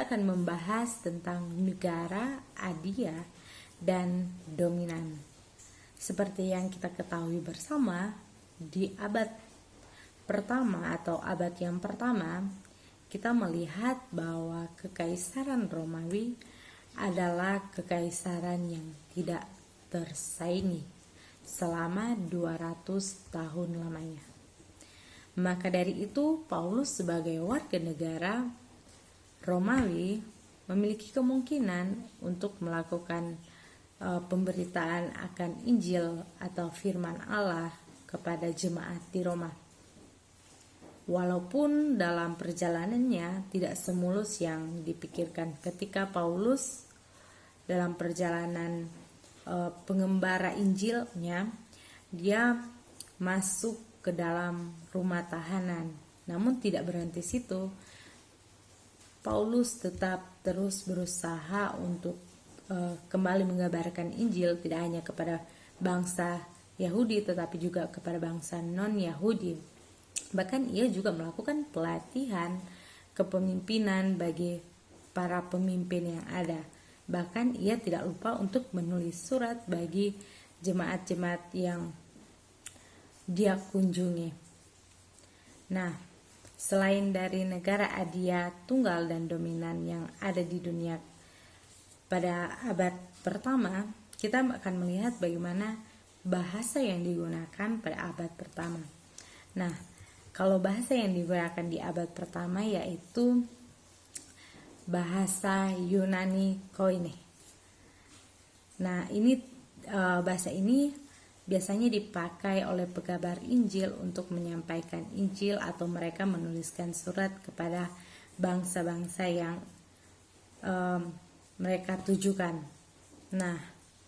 kita akan membahas tentang negara, adia, dan dominan. Seperti yang kita ketahui bersama, di abad pertama atau abad yang pertama, kita melihat bahwa Kekaisaran Romawi adalah kekaisaran yang tidak tersaingi selama 200 tahun lamanya. Maka dari itu, Paulus sebagai warga negara Romawi memiliki kemungkinan untuk melakukan pemberitaan akan Injil atau firman Allah kepada jemaat di Roma. Walaupun dalam perjalanannya tidak semulus yang dipikirkan ketika Paulus dalam perjalanan pengembara Injilnya, dia masuk ke dalam rumah tahanan. Namun tidak berhenti situ. Paulus tetap terus berusaha untuk kembali mengabarkan Injil tidak hanya kepada bangsa Yahudi tetapi juga kepada bangsa non-Yahudi. Bahkan ia juga melakukan pelatihan kepemimpinan bagi para pemimpin yang ada. Bahkan ia tidak lupa untuk menulis surat bagi jemaat-jemaat yang dia kunjungi. Nah, selain dari negara adia, tunggal, dan dominan yang ada di dunia pada abad pertama, kita akan melihat bagaimana bahasa yang digunakan pada abad pertama. Nah, kalau bahasa yang digunakan di abad pertama yaitu bahasa Yunani Koine. Nah, ini bahasa ini biasanya dipakai oleh pegabar Injil untuk menyampaikan Injil atau mereka menuliskan surat kepada bangsa-bangsa yang mereka tujukan. Nah,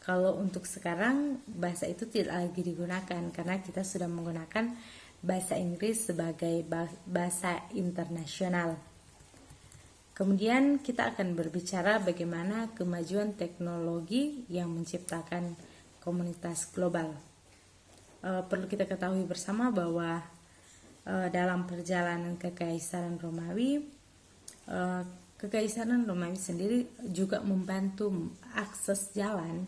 kalau untuk sekarang bahasa itu tidak lagi digunakan karena kita sudah menggunakan bahasa Inggris sebagai bahasa internasional. Kemudian kita akan berbicara bagaimana kemajuan teknologi yang menciptakan komunitas global. Perlu kita ketahui bersama bahwa dalam perjalanan Kekaisaran Romawi, Kekaisaran Romawi sendiri juga membantu akses jalan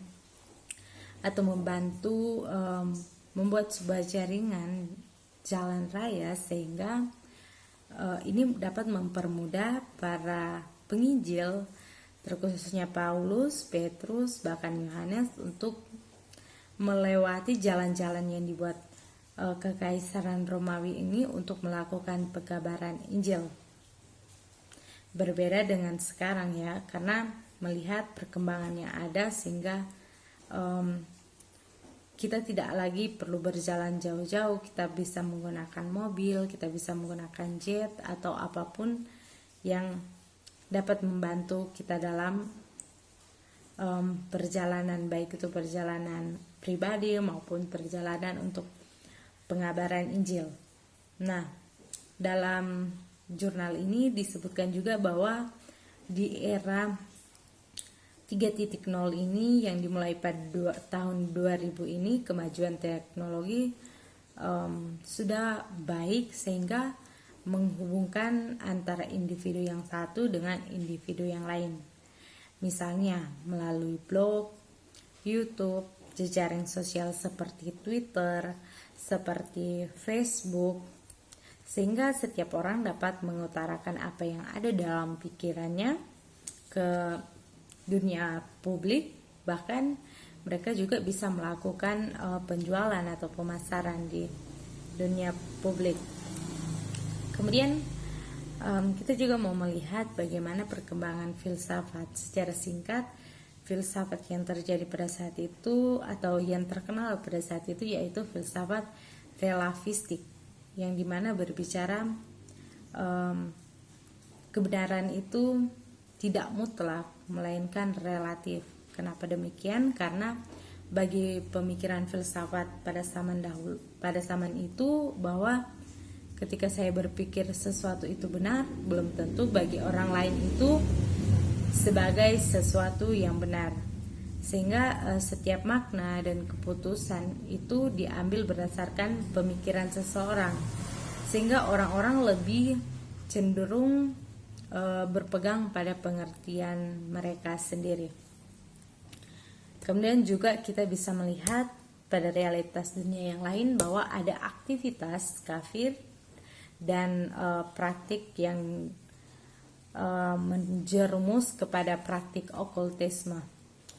atau membantu membuat sebuah jaringan jalan raya sehingga ini dapat mempermudah para penginjil, terkhususnya Paulus, Petrus, bahkan Yohanes untuk melewati jalan-jalan yang dibuat Kekaisaran Romawi ini untuk melakukan pegabaran Injil. Berbeda dengan sekarang ya, karena melihat perkembangan yang ada sehingga kita tidak lagi perlu berjalan jauh-jauh, kita bisa menggunakan mobil, kita bisa menggunakan jet atau apapun yang dapat membantu kita dalam perjalanan, baik itu perjalanan pribadi maupun perjalanan untuk pengabaran Injil. Nah, dalam jurnal ini disebutkan juga bahwa di era 3.0 ini yang dimulai pada tahun 2000 ini, kemajuan teknologi sudah baik sehingga menghubungkan antara individu yang satu dengan individu yang lain. Misalnya melalui blog, YouTube, jejaring sosial seperti Twitter, seperti Facebook, sehingga setiap orang dapat mengutarakan apa yang ada dalam pikirannya ke dunia publik. Bahkan mereka juga bisa melakukan penjualan atau pemasaran di dunia publik. Kemudian kita juga mau melihat bagaimana perkembangan filsafat. Secara singkat, filsafat yang terjadi pada saat itu atau yang terkenal pada saat itu yaitu filsafat relativistik, yang dimana berbicara kebenaran itu tidak mutlak melainkan relatif. Kenapa demikian? Karena bagi pemikiran filsafat pada zaman itu bahwa ketika saya berpikir sesuatu itu benar, belum tentu bagi orang lain itu sebagai sesuatu yang benar. Sehingga setiap makna dan keputusan itu diambil berdasarkan pemikiran seseorang. Sehingga orang-orang lebih cenderung berpegang pada pengertian mereka sendiri. Kemudian juga kita bisa melihat pada realitas dunia yang lain bahwa ada aktivitas kafir dan praktik yang menjerumus kepada praktik okultisme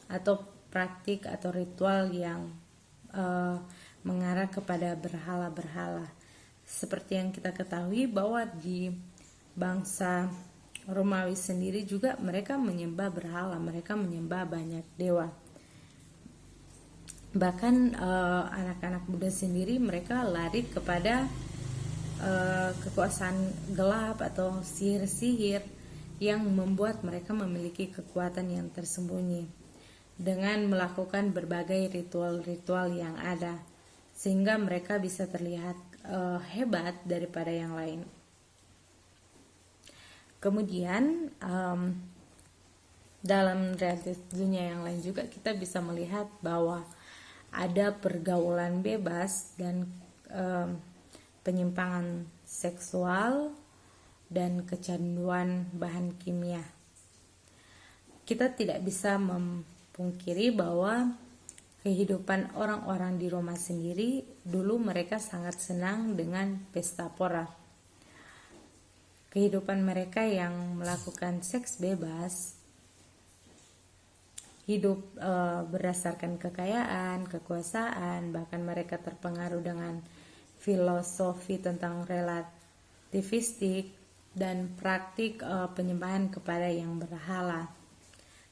atau praktik atau ritual yang mengarah kepada berhala-berhala. Seperti yang kita ketahui bahwa di bangsa Romawi sendiri juga mereka menyembah berhala, mereka menyembah banyak dewa. Bahkan anak-anak Buddha sendiri mereka lari kepada kekuasaan gelap atau sihir-sihir yang membuat mereka memiliki kekuatan yang tersembunyi dengan melakukan berbagai ritual-ritual yang ada, sehingga mereka bisa terlihat hebat daripada yang lain. Kemudian dalam realitas dunia yang lain juga kita bisa melihat bahwa ada pergaulan bebas dan penyimpangan seksual dan kecanduan bahan kimia. Kita tidak bisa memungkiri bahwa kehidupan orang-orang di Roma sendiri dulu mereka sangat senang dengan pesta pora. Kehidupan mereka yang melakukan seks bebas, hidup berdasarkan kekayaan, kekuasaan, bahkan mereka terpengaruh dengan filosofi tentang relativistik dan praktik penyembahan kepada yang berhala,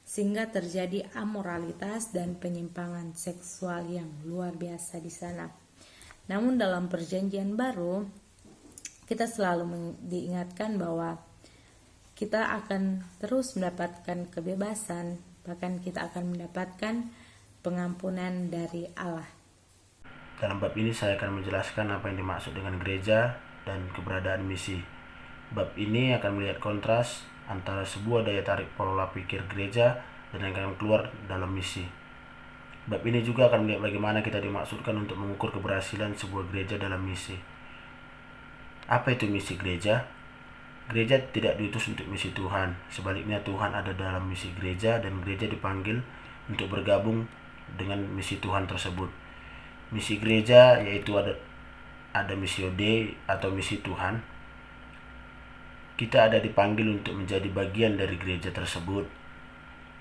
sehingga terjadi amoralitas dan penyimpangan seksual yang luar biasa di sana. Namun dalam perjanjian baru kita selalu diingatkan bahwa kita akan terus mendapatkan kebebasan, bahkan kita akan mendapatkan pengampunan dari Allah. Dalam bab ini saya akan menjelaskan apa yang dimaksud dengan gereja dan keberadaan misi. Bab ini akan melihat kontras antara sebuah daya tarik pola pikir gereja dan yang akan keluar dalam misi. Bab ini juga akan melihat bagaimana kita dimaksudkan untuk mengukur keberhasilan sebuah gereja dalam misi. Apa itu misi gereja? Gereja tidak diutus untuk misi Tuhan, sebaliknya Tuhan ada dalam misi gereja dan gereja dipanggil untuk bergabung dengan misi Tuhan tersebut. Misi gereja yaitu ada missio Dei atau misi Tuhan. Kita ada dipanggil untuk menjadi bagian dari gereja tersebut.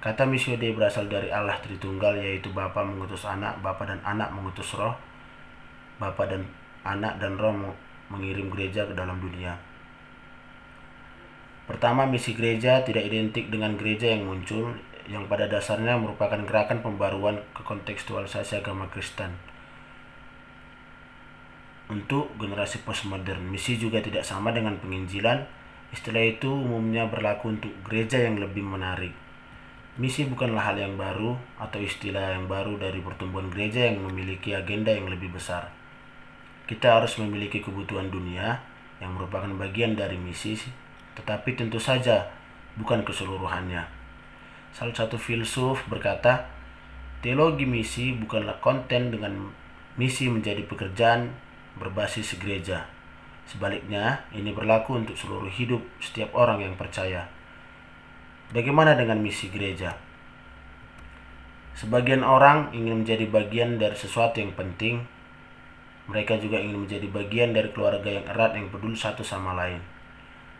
Kata missio Dei berasal dari Allah Tritunggal, yaitu Bapa mengutus Anak, Bapa dan Anak mengutus Roh, Bapa dan Anak dan Roh mengirim gereja ke dalam dunia. Pertama, misi gereja tidak identik dengan gereja yang muncul, yang pada dasarnya merupakan gerakan pembaruan kekontekstualisasi agama Kristen. Untuk generasi postmodern, misi juga tidak sama dengan penginjilan. Istilah itu umumnya berlaku untuk gereja yang lebih menarik. Misi bukanlah hal yang baru atau istilah yang baru dari pertumbuhan gereja yang memiliki agenda yang lebih besar. Kita harus memiliki kebutuhan dunia yang merupakan bagian dari misi, tetapi tentu saja bukan keseluruhannya. Salah satu filsuf berkata, teologi misi bukanlah konten dengan misi menjadi pekerjaan berbasis gereja. Sebaliknya, ini berlaku untuk seluruh hidup setiap orang yang percaya. Bagaimana dengan misi gereja? Sebagian orang ingin menjadi bagian dari sesuatu yang penting. Mereka juga ingin menjadi bagian dari keluarga yang erat yang peduli satu sama lain.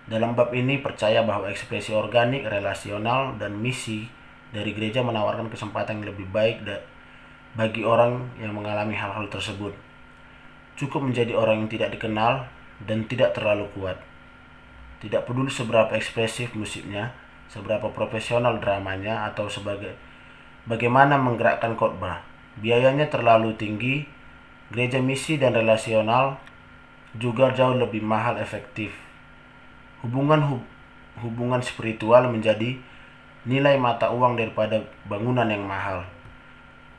Dalam bab ini percaya bahwa ekspresi organik, relasional, dan misi dari gereja menawarkan kesempatan yang lebih baik bagi orang yang mengalami hal-hal tersebut. Cukup menjadi orang yang tidak dikenal dan tidak terlalu kuat. Tidak peduli seberapa ekspresif musiknya, seberapa profesional dramanya, atau bagaimana menggerakkan khotbah. Biayanya terlalu tinggi. Gereja misi dan relasional juga jauh lebih mahal efektif. Hubungan spiritual menjadi nilai mata uang daripada bangunan yang mahal.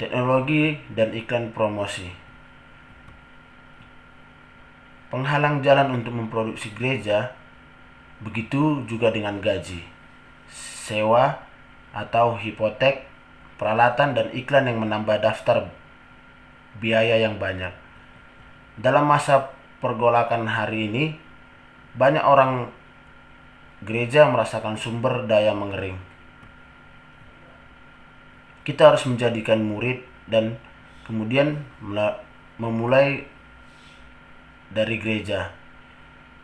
Teknologi dan iklan promosi. Penghalang jalan untuk memproduksi gereja, begitu juga dengan gaji, sewa atau hipotek, peralatan dan iklan yang menambah daftar biaya yang banyak. Dalam masa pergolakan hari ini, banyak orang gereja merasakan sumber daya mengering. Kita harus menjadikan murid dan kemudian memulai dari gereja.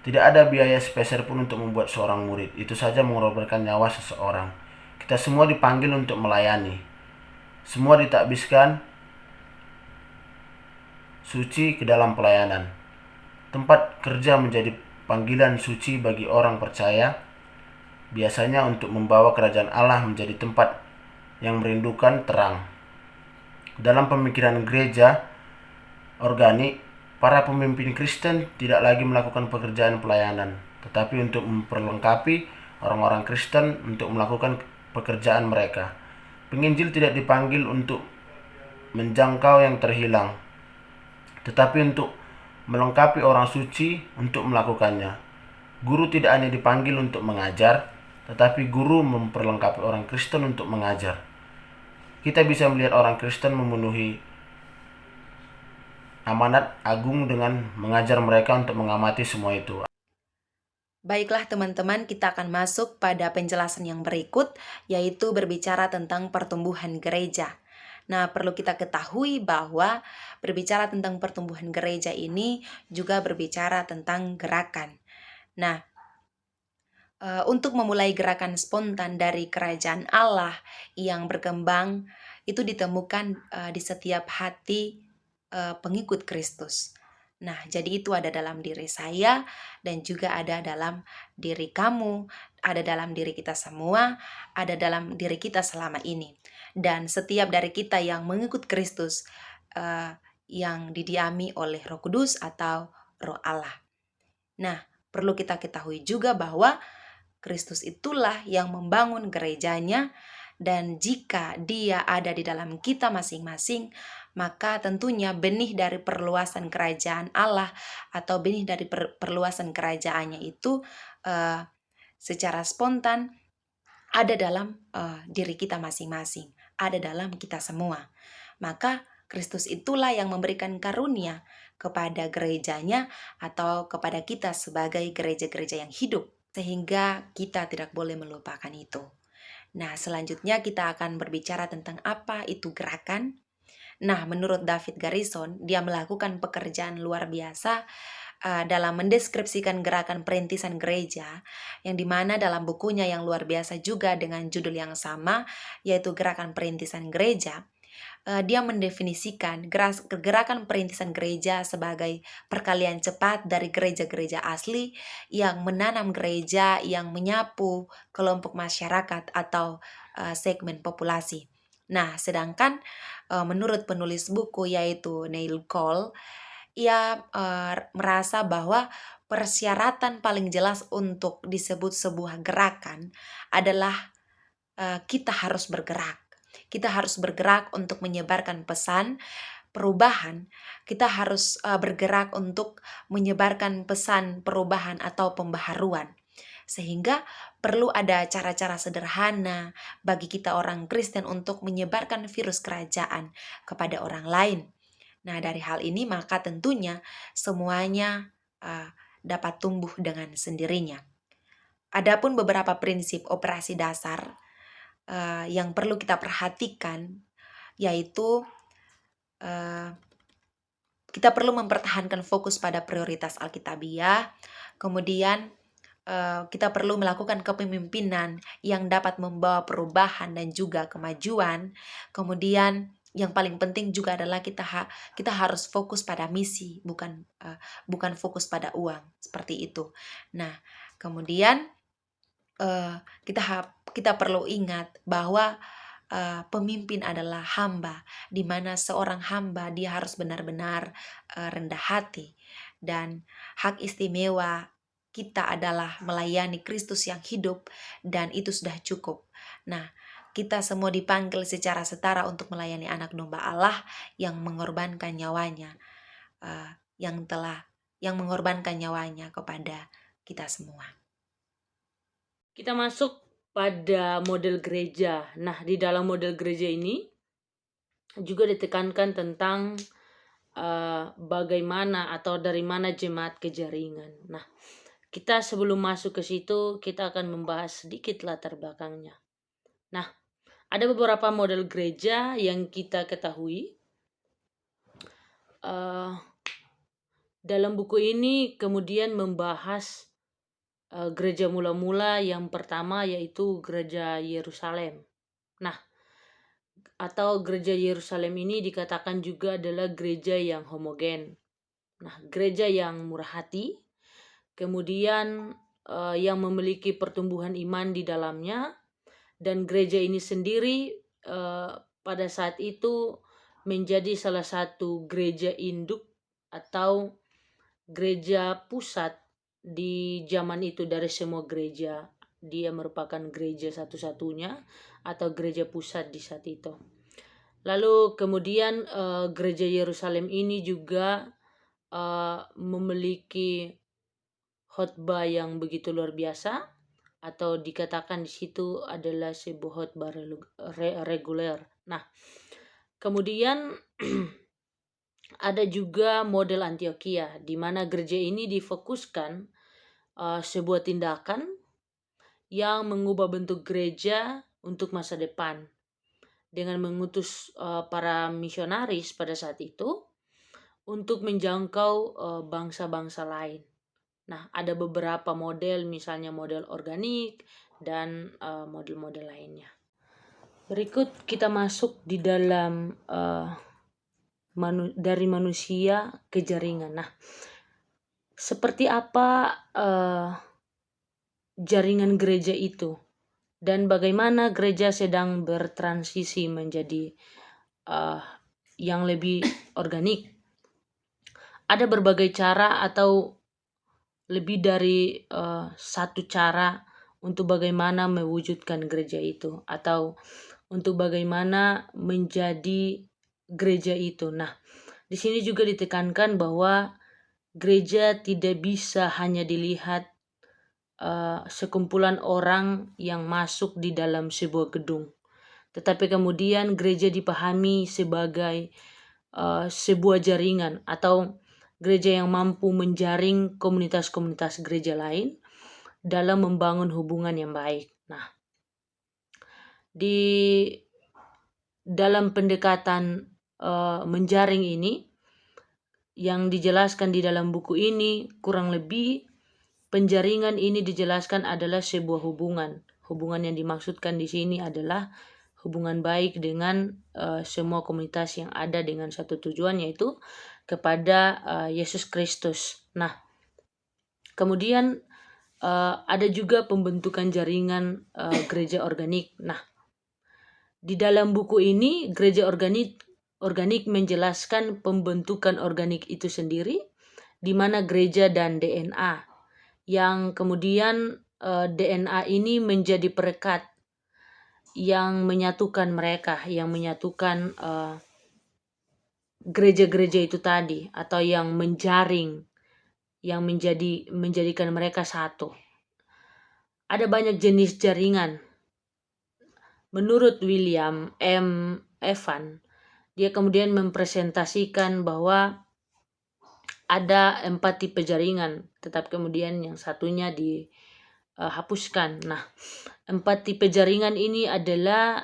Tidak ada biaya spesial pun untuk membuat seorang murid. Itu saja mengorbankan nyawa seseorang. Kita semua dipanggil untuk melayani. Semua ditakbiskan suci ke dalam pelayanan. Tempat kerja menjadi panggilan suci bagi orang percaya, biasanya untuk membawa kerajaan Allah menjadi tempat yang merindukan terang. Dalam pemikiran gereja organik, para pemimpin Kristen tidak lagi melakukan pekerjaan pelayanan, tetapi untuk memperlengkapi orang-orang Kristen untuk melakukan pekerjaan mereka. Penginjil tidak dipanggil untuk menjangkau yang terhilang, tetapi untuk melengkapi orang suci untuk melakukannya. Guru tidak hanya dipanggil untuk mengajar, tetapi guru memperlengkapi orang Kristen untuk mengajar. Kita bisa melihat orang Kristen memenuhi amanat agung dengan mengajar mereka untuk mengamati semua itu. Baiklah teman-teman, kita akan masuk pada penjelasan yang berikut, yaitu berbicara tentang pertumbuhan gereja. Nah, perlu kita ketahui bahwa berbicara tentang pertumbuhan gereja ini juga berbicara tentang gerakan. Nah, untuk memulai gerakan spontan dari kerajaan Allah yang berkembang, itu ditemukan di setiap hati pengikut Kristus. Nah, jadi itu ada dalam diri saya dan juga ada dalam diri kamu, ada dalam diri kita semua, ada dalam diri kita selama ini. Dan setiap dari kita yang mengikut Kristus yang didiami oleh Roh Kudus atau Roh Allah. Nah, perlu kita ketahui juga bahwa Kristus itulah yang membangun gerejanya, dan jika Dia ada di dalam kita masing-masing, maka tentunya benih dari perluasan kerajaan Allah atau benih dari perluasan kerajaannya itu secara spontan ada dalam diri kita masing-masing, ada dalam kita semua. Maka Kristus itulah yang memberikan karunia kepada gerejanya atau kepada kita sebagai gereja-gereja yang hidup, sehingga kita tidak boleh melupakan itu. Nah, selanjutnya kita akan berbicara tentang apa itu gerakan. Nah, menurut David Garrison, dia melakukan pekerjaan luar biasa dalam mendeskripsikan gerakan perintisan gereja, yang dimana dalam bukunya yang luar biasa juga dengan judul yang sama, yaitu Gerakan Perintisan Gereja, dia mendefinisikan gerakan perintisan gereja sebagai perkalian cepat dari gereja-gereja asli yang menanam gereja, yang menyapu kelompok masyarakat atau segmen populasi. Nah, sedangkan menurut penulis buku yaitu Neil Cole, ia merasa bahwa persyaratan paling jelas untuk disebut sebuah gerakan adalah kita harus bergerak. Kita harus bergerak untuk menyebarkan pesan perubahan. Kita harus bergerak untuk menyebarkan pesan perubahan atau pembaharuan. Sehingga perlu ada cara-cara sederhana bagi kita orang Kristen untuk menyebarkan virus kerajaan kepada orang lain. Nah, dari hal ini maka tentunya semuanya dapat tumbuh dengan sendirinya. Adapun beberapa prinsip operasi dasar yang perlu kita perhatikan, yaitu kita perlu mempertahankan fokus pada prioritas Alkitabiah. Kemudian kita perlu melakukan kepemimpinan yang dapat membawa perubahan dan juga kemajuan. Kemudian yang paling penting juga adalah kita harus fokus pada misi, bukan fokus pada uang, seperti itu. Nah, kemudian kita perlu ingat bahwa pemimpin adalah hamba, di mana seorang hamba dia harus benar-benar rendah hati, dan hak istimewa kita adalah melayani Kristus yang hidup, dan itu sudah cukup. Nah, kita semua dipanggil secara setara untuk melayani anak domba Allah yang mengorbankan nyawanya, yang mengorbankan nyawanya kepada kita semua. Kita masuk pada model gereja. Nah, di dalam model gereja ini juga ditekankan tentang bagaimana atau dari mana jemaat ke jaringan. Nah, kita sebelum masuk ke situ, kita akan membahas sedikit latar belakangnya. Nah, ada beberapa model gereja yang kita ketahui. Dalam buku ini kemudian membahas gereja mula-mula yang pertama, yaitu gereja Yerusalem. Nah, atau gereja Yerusalem ini dikatakan juga adalah gereja yang homogen. Nah, gereja yang murah hati, kemudian yang memiliki pertumbuhan iman di dalamnya, dan gereja ini sendiri pada saat itu menjadi salah satu gereja induk atau gereja pusat di zaman itu dari semua gereja. Dia merupakan gereja satu-satunya atau gereja pusat di saat itu. Lalu kemudian gereja Yerusalem ini juga memiliki khotbah yang begitu luar biasa, atau dikatakan di situ adalah sebuah khotbah reguler. Nah, kemudian ada juga model Antioquia, di mana gereja ini difokuskan sebuah tindakan yang mengubah bentuk gereja untuk masa depan dengan mengutus para misionaris pada saat itu untuk menjangkau bangsa-bangsa lain. Nah, ada beberapa model, misalnya model organik dan model-model lainnya. Berikut kita masuk di dalam dari manusia ke jaringan. Nah, seperti apa jaringan gereja itu, dan bagaimana gereja sedang bertransisi menjadi yang lebih organik. Ada berbagai cara atau lebih dari satu cara untuk bagaimana mewujudkan gereja itu, atau untuk bagaimana menjadi gereja itu. Nah, di sini juga ditekankan bahwa gereja tidak bisa hanya dilihat sekumpulan orang yang masuk di dalam sebuah gedung, tetapi kemudian gereja dipahami sebagai sebuah jaringan atau gereja yang mampu menjaring komunitas-komunitas gereja lain dalam membangun hubungan yang baik. Nah, di dalam pendekatan menjaring ini yang dijelaskan di dalam buku ini, kurang lebih penjaringan ini dijelaskan adalah sebuah hubungan. Hubungan yang dimaksudkan di sini adalah hubungan baik dengan semua komunitas yang ada dengan satu tujuan, yaitu kepada Yesus Kristus. Nah, kemudian ada juga pembentukan jaringan gereja organik. Nah, di dalam buku ini gereja organik menjelaskan pembentukan organik itu sendiri, di mana gereja dan DNA, yang kemudian DNA ini menjadi perekat yang menyatukan mereka, yang menyatukan gereja-gereja itu tadi, atau yang menjaring, yang menjadikan mereka satu. Ada banyak jenis jaringan. Menurut William M. Evan, dia kemudian mempresentasikan bahwa ada 4 tipe jaringan, tetapi kemudian yang satunya dihapuskan. Nah, 4 tipe jaringan ini adalah,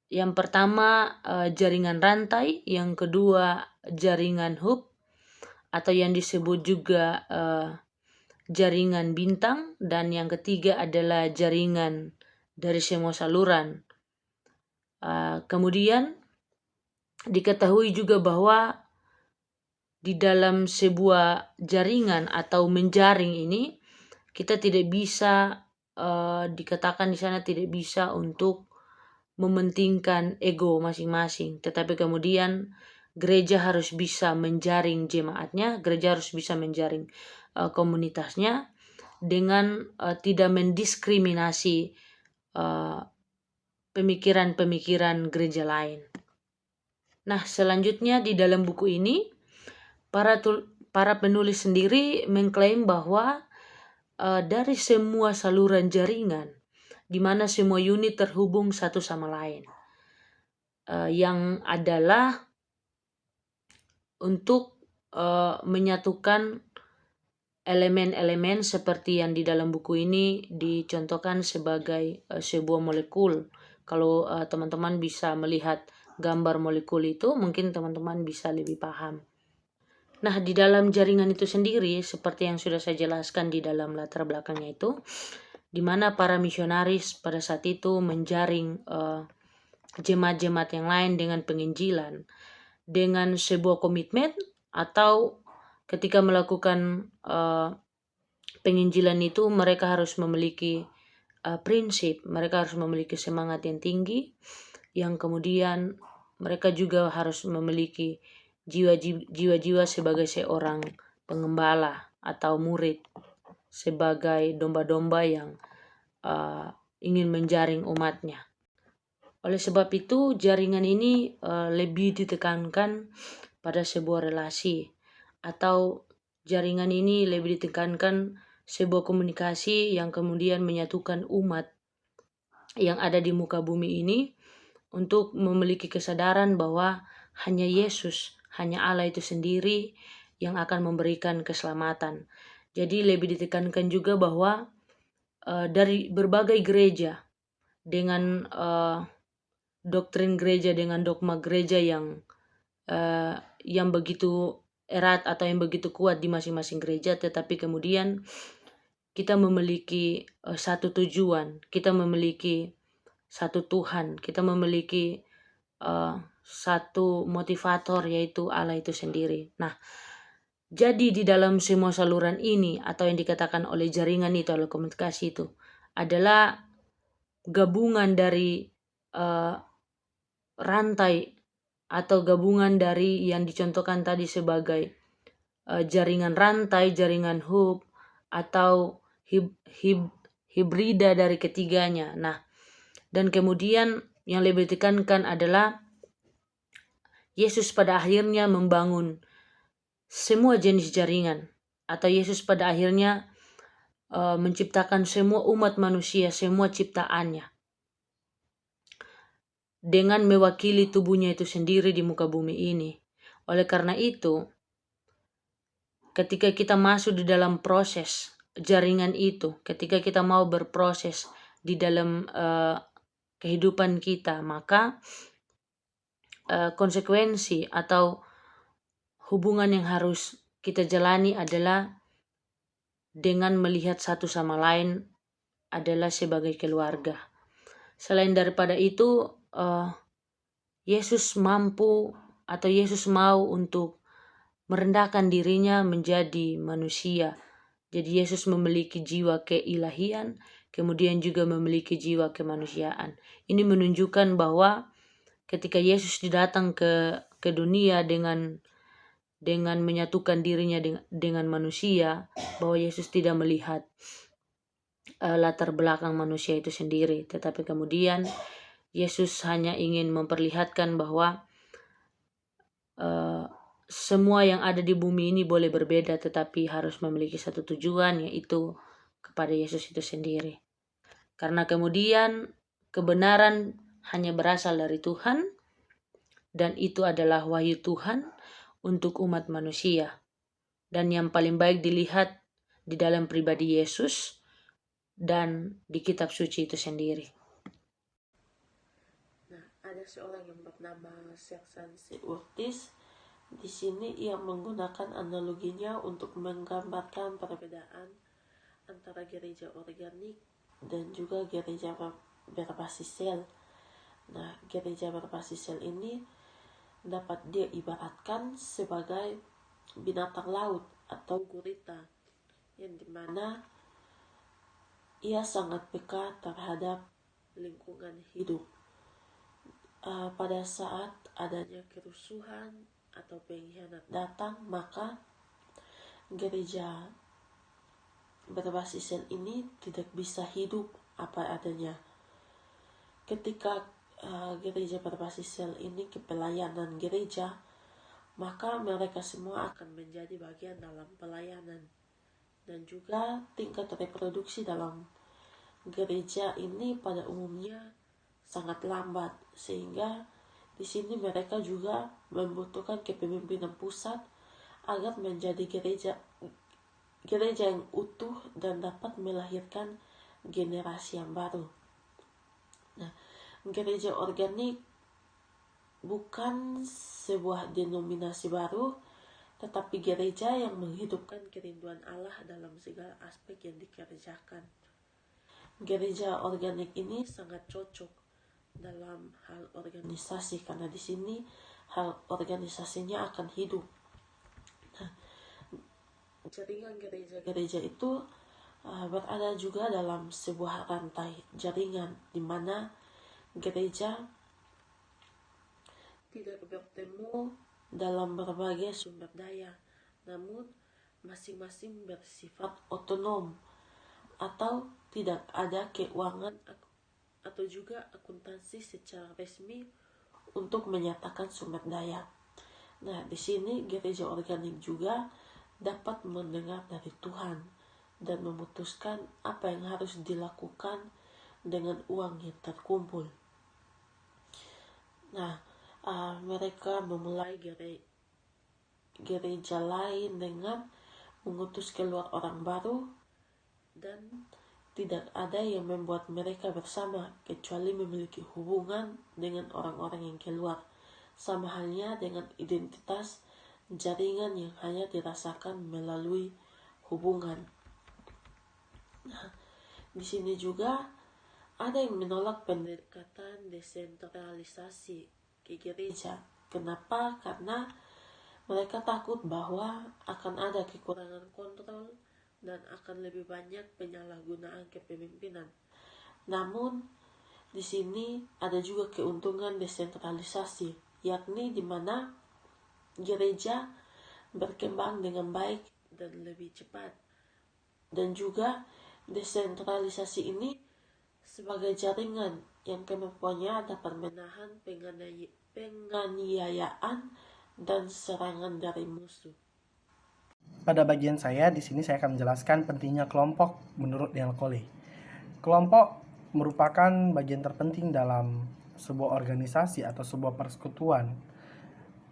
yang pertama jaringan rantai, yang kedua jaringan hub atau yang disebut juga jaringan bintang, dan yang ketiga adalah jaringan dari semua saluran. Kemudian diketahui juga bahwa di dalam sebuah jaringan atau menjaring ini, kita tidak bisa dikatakan di sana tidak bisa untuk mementingkan ego masing-masing, tetapi kemudian gereja harus bisa menjaring jemaatnya, gereja harus bisa menjaring komunitasnya dengan tidak mendiskriminasi pemikiran-pemikiran gereja lain. Nah, selanjutnya di dalam buku ini para penulis sendiri mengklaim bahwa dari semua saluran jaringan, di mana semua unit terhubung satu sama lain, yang adalah untuk menyatukan elemen-elemen seperti yang di dalam buku ini dicontohkan sebagai sebuah molekul. Kalau teman-teman bisa melihat gambar molekul itu, mungkin teman-teman bisa lebih paham. Nah, di dalam jaringan itu sendiri, seperti yang sudah saya jelaskan di dalam latar belakangnya itu, di mana para misionaris pada saat itu menjaring jemaat-jemaat yang lain dengan penginjilan, dengan sebuah komitmen, atau ketika melakukan penginjilan itu mereka harus memiliki prinsip, mereka harus memiliki semangat yang tinggi, yang kemudian mereka juga harus memiliki jiwa-jiwa sebagai seorang pengembala atau murid, sebagai domba-domba yang ingin menjaring umatnya. Oleh sebab itu, jaringan ini lebih ditekankan pada sebuah relasi, atau jaringan ini lebih ditekankan sebuah komunikasi yang kemudian menyatukan umat yang ada di muka bumi ini untuk memiliki kesadaran bahwa hanya Yesus, hanya Allah itu sendiri yang akan memberikan keselamatan. Jadi lebih ditekankan juga bahwa dari berbagai gereja dengan doktrin gereja, dengan dogma gereja yang begitu erat atau yang begitu kuat di masing-masing gereja, tetapi kemudian kita memiliki satu tujuan, kita memiliki satu Tuhan, kita memiliki satu motivator, yaitu Allah itu sendiri. Nah, jadi di dalam semua saluran ini, atau yang dikatakan oleh jaringan itu, oleh komunikasi itu, adalah gabungan dari rantai atau gabungan dari yang dicontohkan tadi sebagai jaringan rantai, jaringan hub, atau hibrida dari ketiganya. Nah, dan kemudian yang lebih ditekankan adalah Yesus pada akhirnya membangun semua jenis jaringan, atau Yesus pada akhirnya menciptakan semua umat manusia, semua ciptaannya, dengan mewakili tubuhnya itu sendiri di muka bumi ini. Oleh karena itu, ketika kita masuk di dalam proses jaringan itu, ketika kita mau berproses di dalam kehidupan kita, maka konsekuensi atau hubungan yang harus kita jalani adalah dengan melihat satu sama lain adalah sebagai keluarga. Selain daripada itu, Yesus mampu atau Yesus mau untuk merendahkan dirinya menjadi manusia. Jadi Yesus memiliki jiwa keilahian, kemudian juga memiliki jiwa kemanusiaan. Ini menunjukkan bahwa ketika Yesus datang ke dunia dengan menyatukan dirinya dengan manusia, bahwa Yesus tidak melihat latar belakang manusia itu sendiri, tetapi kemudian Yesus hanya ingin memperlihatkan bahwa semua yang ada di bumi ini boleh berbeda, tetapi harus memiliki satu tujuan, yaitu kepada Yesus itu sendiri. Karena kemudian kebenaran hanya berasal dari Tuhan, dan itu adalah wahyu Tuhan untuk umat manusia. Dan yang paling baik dilihat di dalam pribadi Yesus dan di kitab suci itu sendiri. Nah, ada seorang yang bernama Sersansi Urtis. Di sini ia menggunakan analoginya untuk menggambarkan perbedaan antara gereja organik dan juga gereja berbasis sel. Nah, gereja berbasis sel ini dapat diibaratkan sebagai binatang laut atau gurita, yang dimana ia sangat peka terhadap lingkungan hidup. Pada saat adanya kerusuhan atau pengkhianat datang, maka gereja berbasis sel ini tidak bisa hidup apa adanya. Ketika gereja berbasis sel ini ke pelayanan gereja, maka mereka semua akan menjadi bagian dalam pelayanan. Dan juga tingkat reproduksi dalam gereja ini pada umumnya sangat lambat, sehingga di sini mereka juga membutuhkan kepemimpinan pusat agar menjadi gereja yang utuh dan dapat melahirkan generasi yang baru. Nah, gereja organik bukan sebuah denominasi baru, tetapi gereja yang menghidupkan kerinduan Allah dalam segala aspek yang dikerjakan. Gereja organik ini sangat cocok dalam hal organisasi, karena di sini hal organisasinya akan hidup. Nah, jaringan gereja-gereja itu berada juga dalam sebuah rantai jaringan di mana gereja tidak bertemu dalam berbagai sumber daya, namun masing-masing bersifat otonom atau tidak ada keuangan atau juga akuntansi secara resmi untuk menyatakan sumber daya. Nah, di sini gereja organik juga dapat mendengar dari Tuhan dan memutuskan apa yang harus dilakukan dengan uang yang terkumpul. Nah, mereka memulai gereja lain dengan mengutus keluar orang baru, dan tidak ada yang membuat mereka bersama kecuali memiliki hubungan dengan orang-orang yang keluar. Sama halnya dengan identitas jaringan yang hanya dirasakan melalui hubungan. Nah, di sini juga ada yang menolak pendekatan desentralisasi ke gereja. Kenapa? Karena mereka takut bahwa akan ada kekurangan kontrol dan akan lebih banyak penyalahgunaan kepemimpinan. Namun, di sini ada juga keuntungan desentralisasi, yakni di mana gereja berkembang dengan baik dan lebih cepat. Dan juga desentralisasi ini sebagai jaringan yang kemampuannya dapat menahan penganiayaan dan serangan dari musuh. Pada bagian saya di sini saya akan menjelaskan pentingnya kelompok menurut Neil Colley. Kelompok merupakan bagian terpenting dalam sebuah organisasi atau sebuah persekutuan,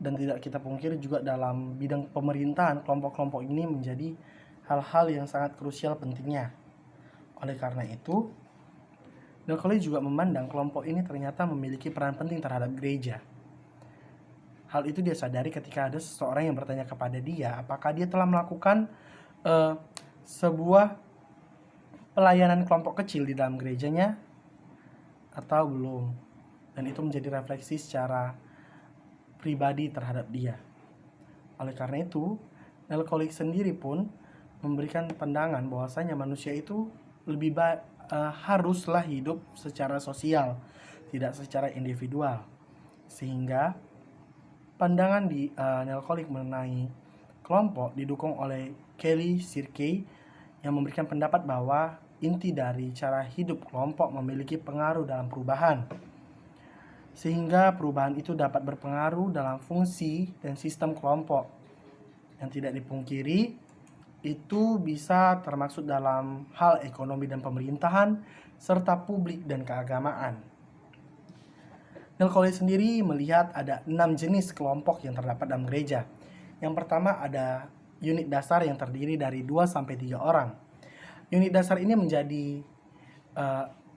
dan tidak kita pungkiri juga dalam bidang pemerintahan kelompok-kelompok ini menjadi hal-hal yang sangat krusial pentingnya. Oleh karena itu, Neil Colley juga memandang kelompok ini ternyata memiliki peran penting terhadap gereja. Hal itu dia sadari ketika ada seseorang yang bertanya kepada dia apakah dia telah melakukan sebuah pelayanan kelompok kecil di dalam gerejanya atau belum. Dan itu menjadi refleksi secara pribadi terhadap dia. Oleh karena itu, Neil Colley sendiri pun memberikan pandangan bahwasanya manusia itu lebih haruslah hidup secara sosial, tidak secara individual. Sehingga pandangan di Neil Colley mengenai kelompok didukung oleh Kelly Sirkey yang memberikan pendapat bahwa inti dari cara hidup kelompok memiliki pengaruh dalam perubahan, sehingga perubahan itu dapat berpengaruh dalam fungsi dan sistem kelompok. Yang tidak dipungkiri, itu bisa termasuk dalam hal ekonomi dan pemerintahan, serta publik dan keagamaan. Neil Colley sendiri melihat ada 6 jenis kelompok yang terdapat dalam gereja. Yang pertama ada unit dasar yang terdiri dari 2-3 orang. Unit dasar ini menjadi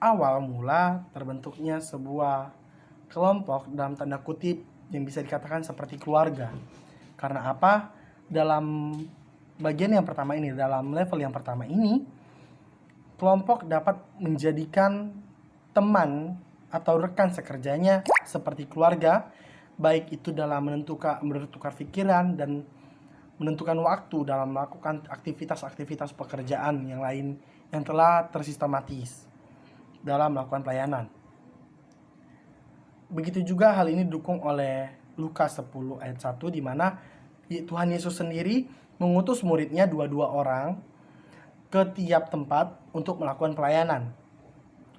awal mula terbentuknya sebuah kelompok dalam tanda kutip yang bisa dikatakan seperti keluarga. Karena apa? Dalam bagian yang pertama ini, dalam level yang pertama ini, kelompok dapat menjadikan teman atau rekan sekerjanya seperti keluarga, baik itu dalam menentukan pikiran dan menentukan waktu dalam melakukan aktivitas-aktivitas pekerjaan yang lain yang telah tersistematis dalam melakukan pelayanan. Begitu juga hal ini didukung oleh Lukas 10 ayat 1 di mana Tuhan Yesus sendiri mengutus muridnya 2 orang ke tiap tempat untuk melakukan pelayanan.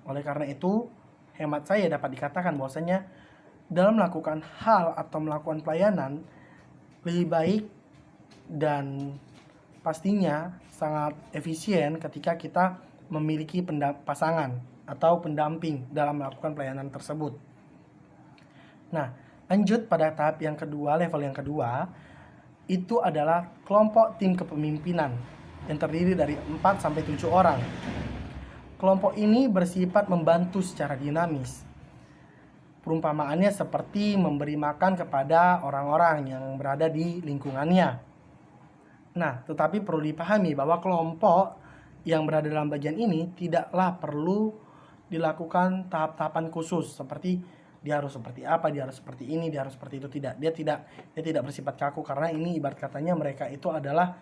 Oleh karena itu, hemat saya dapat dikatakan bahwasanya dalam melakukan hal atau melakukan pelayanan lebih baik dan pastinya sangat efisien ketika kita memiliki pasangan atau pendamping dalam melakukan pelayanan tersebut. Nah, lanjut pada tahap yang kedua, level yang kedua, itu adalah kelompok tim kepemimpinan. yang terdiri dari 4 sampai 7 orang. Kelompok ini bersifat membantu secara dinamis. Perumpamaannya seperti memberi makan kepada orang-orang yang berada di lingkungannya. Nah, tetapi perlu dipahami bahwa kelompok yang berada dalam bagian ini tidaklah perlu dilakukan tahap-tahapan khusus seperti dia harus seperti apa, dia harus seperti ini, dia harus seperti itu. Tidak, dia tidak bersifat kaku, karena ini ibarat katanya mereka itu adalah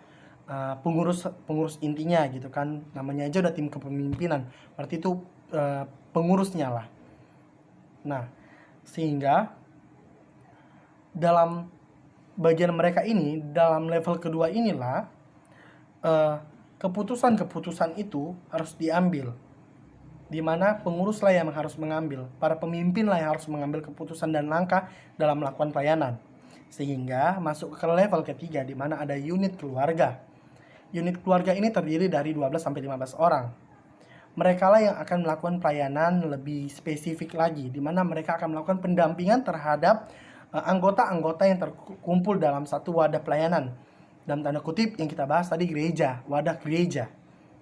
pengurus intinya gitu kan. Namanya aja udah tim kepemimpinan, berarti itu pengurusnya lah. Nah, sehingga dalam bagian mereka ini, dalam level kedua inilah keputusan-keputusan itu harus diambil, di mana penguruslah yang harus mengambil, para pemimpinlah yang harus mengambil keputusan dan langkah dalam melakukan pelayanan. Sehingga masuk ke level ketiga, di mana ada unit keluarga. Unit keluarga ini terdiri dari 12 sampai 15 orang. Mereka lah yang akan melakukan pelayanan lebih spesifik lagi, di mana mereka akan melakukan pendampingan terhadap anggota-anggota yang terkumpul dalam satu wadah pelayanan. Dalam tanda kutip yang kita bahas tadi, gereja, wadah gereja.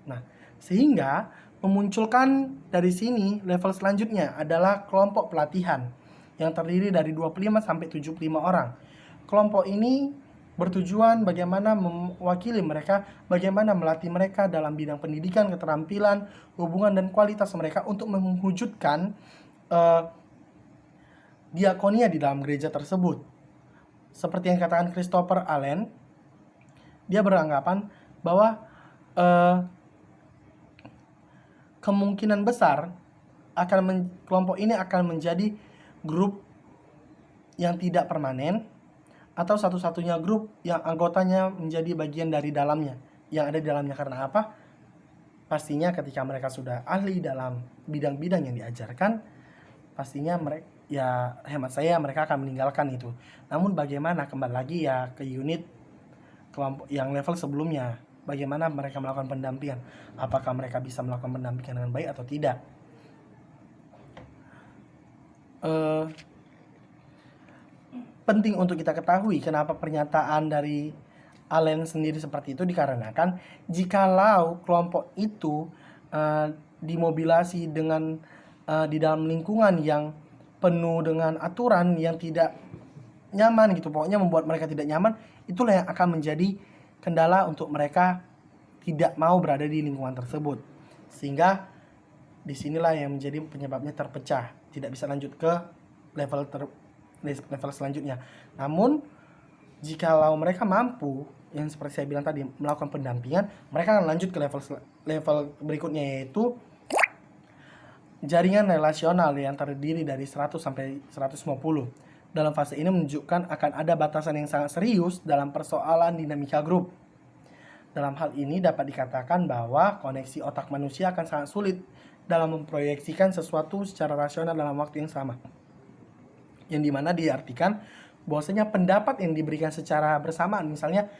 Nah, sehingga memunculkan dari sini level selanjutnya adalah kelompok pelatihan yang terdiri dari 25 sampai 75 orang. Kelompok ini bertujuan bagaimana mewakili mereka, bagaimana melatih mereka dalam bidang pendidikan, keterampilan, hubungan dan kualitas mereka untuk mewujudkan diakonia di dalam gereja tersebut. Seperti yang katakan Christopher Allen, dia beranggapan bahwa kemungkinan besar kelompok ini akan menjadi grup yang tidak permanen, atau satu-satunya grup yang anggotanya menjadi bagian dari dalamnya, yang ada di dalamnya. Karena apa? Pastinya ketika mereka sudah ahli dalam bidang-bidang yang diajarkan, pastinya mereka, ya hemat saya, mereka akan meninggalkan itu. Namun bagaimana, kembali lagi ya ke unit kelompok yang level sebelumnya, bagaimana mereka melakukan pendampingan, apakah mereka bisa melakukan pendampingan dengan baik atau tidak. Penting untuk kita ketahui kenapa pernyataan dari Allen sendiri seperti itu, dikarenakan jikalau kelompok itu dimobilisasi dengan di dalam lingkungan yang penuh dengan aturan yang tidak nyaman gitu, pokoknya membuat mereka tidak nyaman, itulah yang akan menjadi kendala untuk mereka tidak mau berada di lingkungan tersebut. Sehingga disinilah yang menjadi penyebabnya terpecah, tidak bisa lanjut ke level selanjutnya. Namun jikalau mereka mampu, yang seperti saya bilang tadi, melakukan pendampingan, mereka akan lanjut ke level berikutnya, yaitu jaringan relasional yang terdiri dari 100 sampai 150. Dalam fase ini menunjukkan akan ada batasan yang sangat serius dalam persoalan dinamika grup. Dalam hal ini dapat dikatakan bahwa koneksi otak manusia akan sangat sulit dalam memproyeksikan sesuatu secara rasional dalam waktu yang sama. Yang dimana diartikan bahwasanya pendapat yang diberikan secara bersamaan, misalnya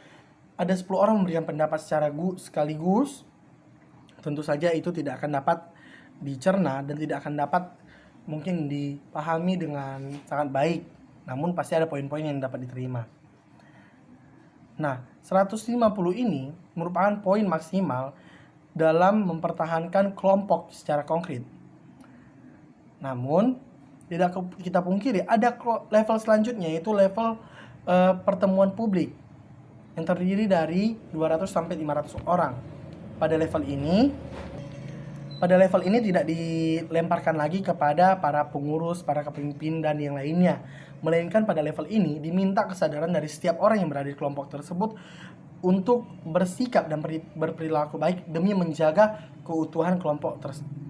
ada 10 orang memberikan pendapat secara sekaligus, tentu saja itu tidak akan dapat dicerna dan tidak akan dapat mungkin dipahami dengan sangat baik. Namun pasti ada poin-poin yang dapat diterima. Nah, 150 ini merupakan poin maksimal dalam mempertahankan kelompok secara konkret. Namun tidak kita pungkiri ada level selanjutnya, yaitu level pertemuan publik yang terdiri dari 200 sampai 500 orang. Pada level ini tidak dilemparkan lagi kepada para pengurus, para kepemimpin dan yang lainnya, melainkan pada level ini diminta kesadaran dari setiap orang yang berada di kelompok tersebut untuk bersikap dan berperilaku baik demi menjaga keutuhan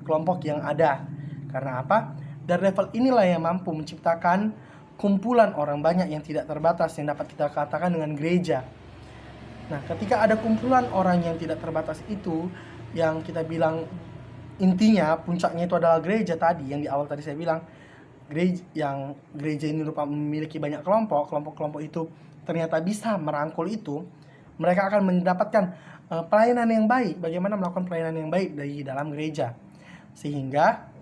kelompok yang ada. Karena apa? Dari level inilah yang mampu menciptakan kumpulan orang banyak yang tidak terbatas, yang dapat kita katakan dengan gereja. Nah, ketika ada kumpulan orang yang tidak terbatas itu, yang kita bilang intinya, puncaknya itu adalah gereja tadi, yang di awal tadi saya bilang, gereja ini rupa memiliki banyak kelompok itu ternyata bisa merangkul itu, mereka akan mendapatkan pelayanan yang baik, bagaimana melakukan pelayanan yang baik dari dalam gereja. Sehingga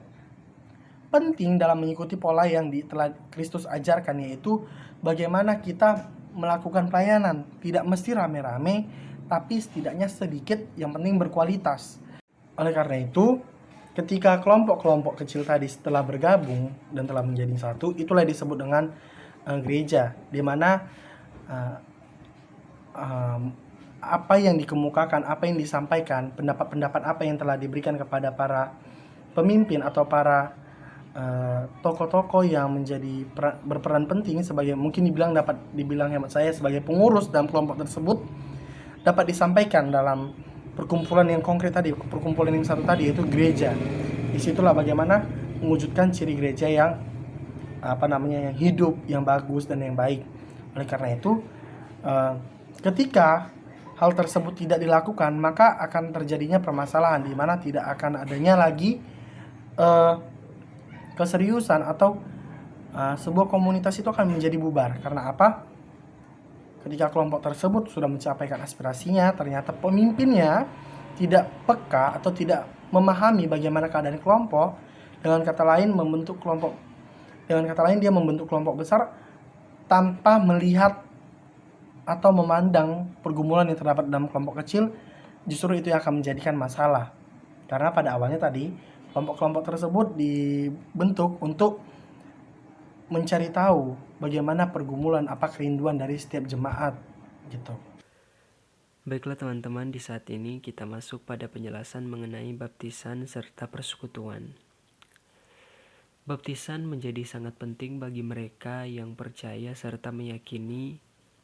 penting dalam mengikuti pola yang telah Kristus ajarkan, yaitu bagaimana kita melakukan pelayanan, tidak mesti rame-rame, tapi setidaknya sedikit, yang penting berkualitas. Oleh karena itu, ketika kelompok-kelompok kecil tadi setelah bergabung dan telah menjadi satu, itulah disebut dengan gereja, di mana apa yang dikemukakan, apa yang disampaikan, pendapat-pendapat apa yang telah diberikan kepada para pemimpin atau para tokoh-tokoh yang menjadi berperan penting sebagai, mungkin dapat dibilang hemat saya, sebagai pengurus dalam kelompok tersebut, dapat disampaikan dalam perkumpulan yang konkret tadi, perkumpulan yang satu tadi, yaitu gereja. Disitulah bagaimana mewujudkan ciri gereja yang yang hidup, yang bagus dan yang baik. Oleh karena itu, ketika hal tersebut tidak dilakukan, maka akan terjadinya permasalahan di mana tidak akan adanya lagi keseriusan, atau sebuah komunitas itu akan menjadi bubar. Karena apa? Ketika kelompok tersebut sudah mencapai aspirasinya, ternyata pemimpinnya tidak peka atau tidak memahami bagaimana keadaan kelompok. Dengan kata lain, dia membentuk kelompok besar tanpa melihat atau memandang pergumulan yang terdapat dalam kelompok kecil. Justru itu yang akan menjadikan masalah. Karena pada awalnya tadi, kelompok-kelompok tersebut dibentuk untuk mencari tahu bagaimana pergumulan, apa kerinduan dari setiap jemaat gitu. Baiklah teman-teman, di saat ini kita masuk pada penjelasan mengenai baptisan serta persekutuan. Baptisan menjadi sangat penting bagi mereka yang percaya serta meyakini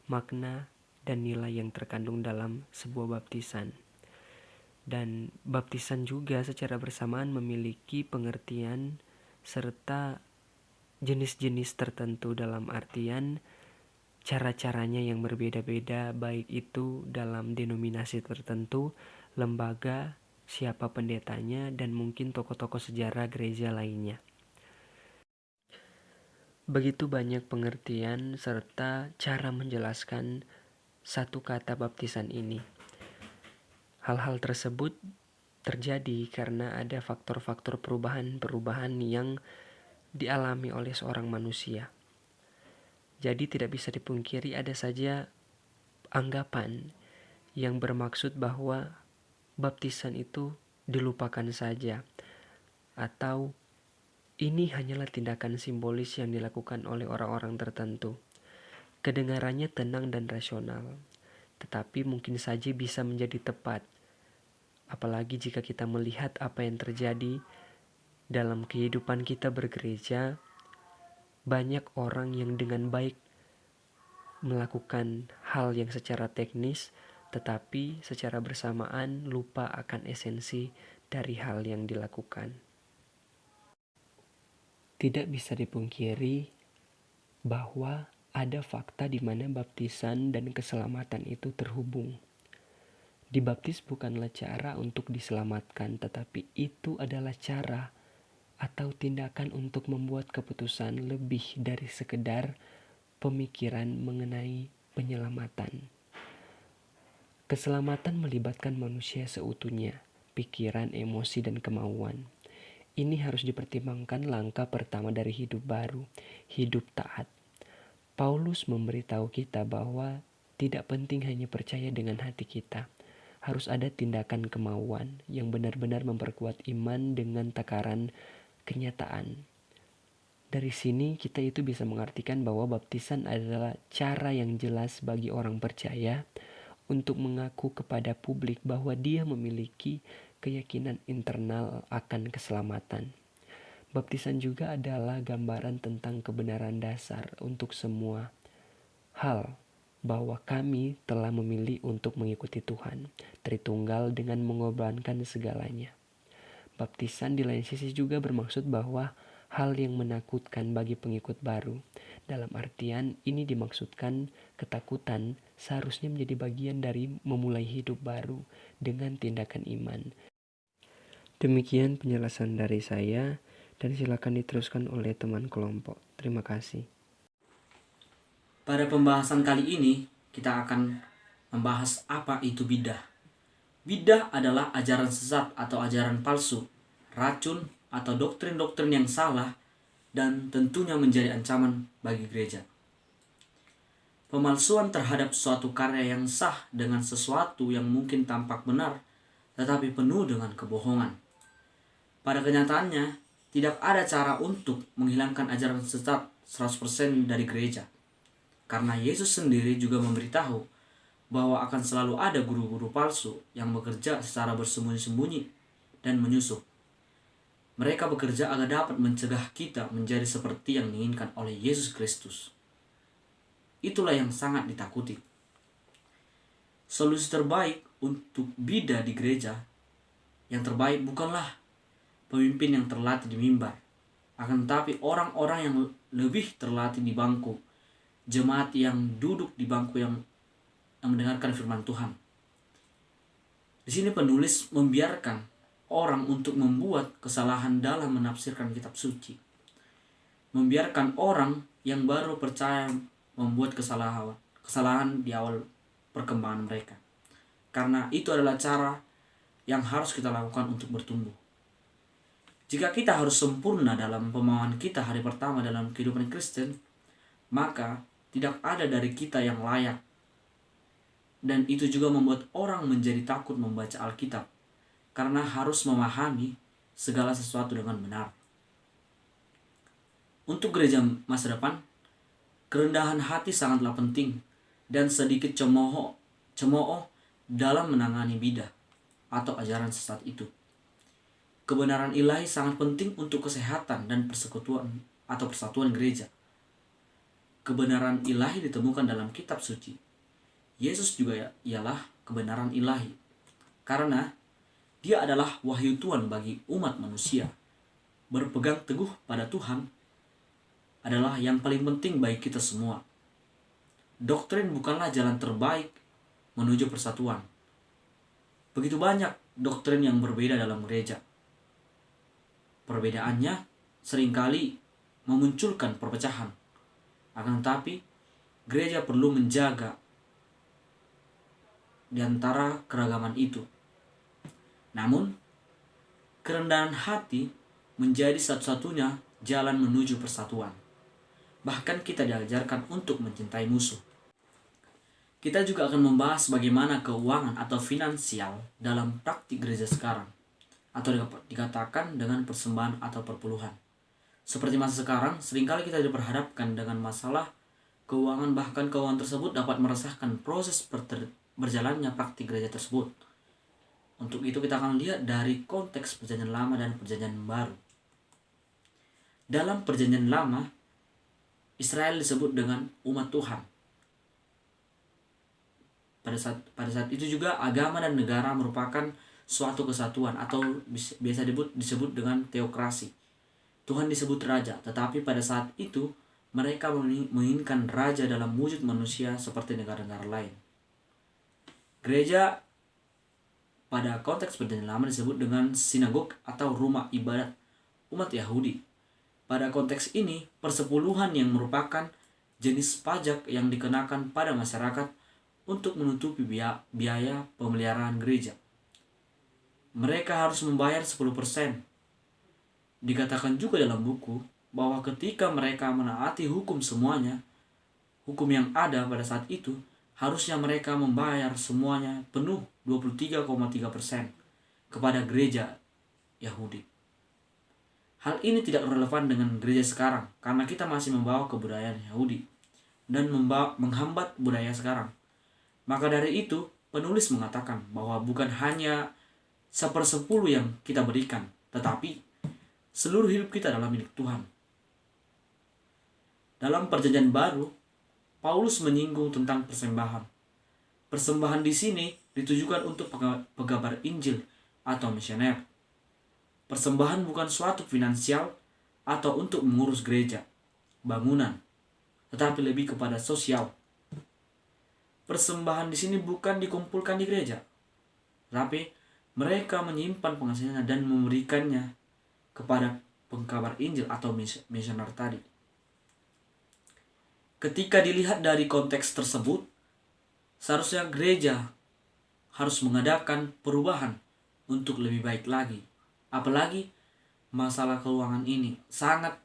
makna dan nilai yang terkandung dalam sebuah baptisan. Dan baptisan juga secara bersamaan memiliki pengertian serta jenis-jenis tertentu, dalam artian cara-caranya yang berbeda-beda, baik itu dalam denominasi tertentu, lembaga, siapa pendetanya, dan mungkin tokoh-tokoh sejarah gereja lainnya. Begitu banyak pengertian serta cara menjelaskan satu kata baptisan ini. Hal-hal tersebut terjadi karena ada faktor-faktor perubahan yang dialami oleh seorang manusia. Jadi tidak bisa dipungkiri ada saja anggapan yang bermaksud bahwa baptisan itu dilupakan saja, atau ini hanyalah tindakan simbolis yang dilakukan oleh orang-orang tertentu. Kedengarannya tenang dan rasional, tetapi mungkin saja bisa menjadi tepat, apalagi jika kita melihat apa yang terjadi dalam kehidupan kita bergereja. Banyak orang yang dengan baik melakukan hal yang secara teknis, tetapi secara bersamaan lupa akan esensi dari hal yang dilakukan. Tidak bisa dipungkiri bahwa ada fakta di mana baptisan dan keselamatan itu terhubung. Dibaptis bukanlah cara untuk diselamatkan, tetapi itu adalah cara atau tindakan untuk membuat keputusan lebih dari sekedar pemikiran mengenai penyelamatan. Keselamatan melibatkan manusia seutuhnya, pikiran, emosi, dan kemauan. Ini harus dipertimbangkan langkah pertama dari hidup baru, hidup taat. Paulus memberitahu kita bahwa tidak penting hanya percaya dengan hati kita. Harus ada tindakan kemauan yang benar-benar memperkuat iman dengan takaran kenyataan. Dari sini kita itu bisa mengartikan bahwa baptisan adalah cara yang jelas bagi orang percaya untuk mengaku kepada publik bahwa dia memiliki keyakinan internal akan keselamatan. Baptisan juga adalah gambaran tentang kebenaran dasar untuk semua hal, bahwa kami telah memilih untuk mengikuti Tuhan Tritunggal dengan mengorbankan segalanya. Baptisan di lain sisi juga bermaksud bahwa hal yang menakutkan bagi pengikut baru. Dalam artian ini dimaksudkan ketakutan seharusnya menjadi bagian dari memulai hidup baru dengan tindakan iman. Demikian penjelasan dari saya, dan silakan diteruskan oleh teman kelompok. Terima kasih. Pada pembahasan kali ini kita akan membahas apa itu bidah. Bidah adalah ajaran sesat atau ajaran palsu, racun atau doktrin-doktrin yang salah, dan tentunya menjadi ancaman bagi gereja. Pemalsuan terhadap suatu karya yang sah dengan sesuatu yang mungkin tampak benar, tetapi penuh dengan kebohongan. Pada kenyataannya, tidak ada cara untuk menghilangkan ajaran sesat 100% dari gereja. Karena Yesus sendiri juga memberitahu bahwa akan selalu ada guru-guru palsu yang bekerja secara bersembunyi-sembunyi dan menyusup. Mereka bekerja agar dapat mencegah kita menjadi seperti yang diinginkan oleh Yesus Kristus. Itulah yang sangat ditakuti. Solusi terbaik untuk bidah di gereja, yang terbaik bukanlah pemimpin yang terlatih di mimbar, akan tetapi orang-orang yang lebih terlatih di bangku, jemaat yang duduk di bangku yang mendengarkan firman Tuhan. Di sini penulis membiarkan orang untuk membuat kesalahan dalam menafsirkan kitab suci. Membiarkan orang yang baru percaya membuat kesalahan di awal perkembangan mereka. Karena itu adalah cara yang harus kita lakukan untuk bertumbuh. Jika kita harus sempurna dalam pemahaman kita hari pertama dalam kehidupan Kristen, maka tidak ada dari kita yang layak. Dan itu juga membuat orang menjadi takut membaca Alkitab, karena harus memahami segala sesuatu dengan benar. Untuk gereja masa depan, kerendahan hati sangatlah penting dan sedikit cemooh dalam menangani bidah atau ajaran sesat itu. Kebenaran ilahi sangat penting untuk kesehatan dan persekutuan atau persatuan gereja. Kebenaran ilahi ditemukan dalam kitab suci. Yesus juga ialah kebenaran ilahi, karena Dia adalah wahyu Tuhan bagi umat manusia. Berpegang teguh pada Tuhan adalah yang paling penting bagi kita semua. Doktrin bukanlah jalan terbaik menuju persatuan. Begitu banyak doktrin yang berbeda dalam gereja. Perbedaannya seringkali memunculkan perpecahan. Akan tetapi, gereja perlu menjaga di antara keragaman itu. Namun, kerendahan hati menjadi satu-satunya jalan menuju persatuan. Bahkan kita diajarkan untuk mencintai musuh. Kita juga akan membahas bagaimana keuangan atau finansial dalam praktik gereja sekarang, atau dikatakan dengan persembahan atau perpuluhan. Seperti masa sekarang, seringkali kita diperhadapkan dengan masalah keuangan, bahkan keuangan tersebut dapat meresahkan proses berjalannya praktik gereja tersebut. Untuk itu kita akan lihat dari konteks perjanjian lama dan perjanjian baru. Dalam perjanjian lama, Israel disebut dengan umat Tuhan. Pada saat itu juga agama dan negara merupakan suatu kesatuan atau biasa disebut dengan teokrasi. Tuhan disebut raja, tetapi pada saat itu mereka menginginkan raja dalam wujud manusia seperti negara-negara lain. Gereja pada konteks perjanjian lama disebut dengan sinagog atau rumah ibadat umat Yahudi. Pada konteks ini, persepuluhan yang merupakan jenis pajak yang dikenakan pada masyarakat untuk menutupi biaya pemeliharaan gereja. Mereka harus membayar 10%. Dikatakan juga dalam buku bahwa ketika mereka menaati hukum semuanya, hukum yang ada pada saat itu, harusnya mereka membayar semuanya penuh 23,3% kepada gereja Yahudi. Hal ini tidak relevan dengan gereja sekarang karena kita masih membawa kebudayaan Yahudi dan menghambat budaya sekarang. Maka dari itu, penulis mengatakan bahwa bukan hanya 1/10 yang kita berikan, tetapi seluruh hidup kita dalam milik Tuhan. Dalam perjanjian baru, Paulus menyinggung tentang persembahan. Persembahan di sini ditujukan untuk pegabar Injil atau misioner. Persembahan bukan suatu finansial atau untuk mengurus gereja, bangunan, tetapi lebih kepada sosial. Persembahan di sini bukan dikumpulkan di gereja, tapi mereka menyimpan penghasilannya dan memberikannya kepada pengkabar Injil atau misioner tadi. Ketika dilihat dari konteks tersebut, seharusnya gereja harus mengadakan perubahan untuk lebih baik lagi. Apalagi masalah keuangan ini sangat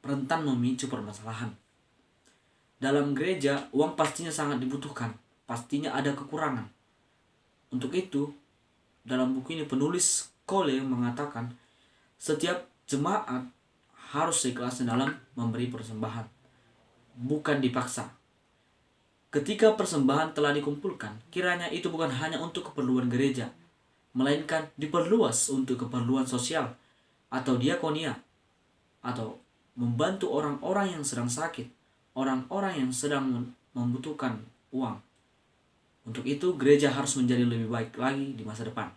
rentan memicu permasalahan. dalam gereja uang pastinya sangat dibutuhkan, pastinya ada kekurangan. Untuk itu, dalam buku ini penulis Cole mengatakan setiap jemaat harus seikhlasnya dalam memberi persembahan, bukan dipaksa. Ketika persembahan telah dikumpulkan, kiranya itu bukan hanya untuk keperluan gereja, melainkan diperluas untuk keperluan sosial atau diakonia, atau membantu orang-orang yang sedang sakit, orang-orang yang sedang membutuhkan uang. Untuk itu, gereja harus menjadi lebih baik lagi di masa depan.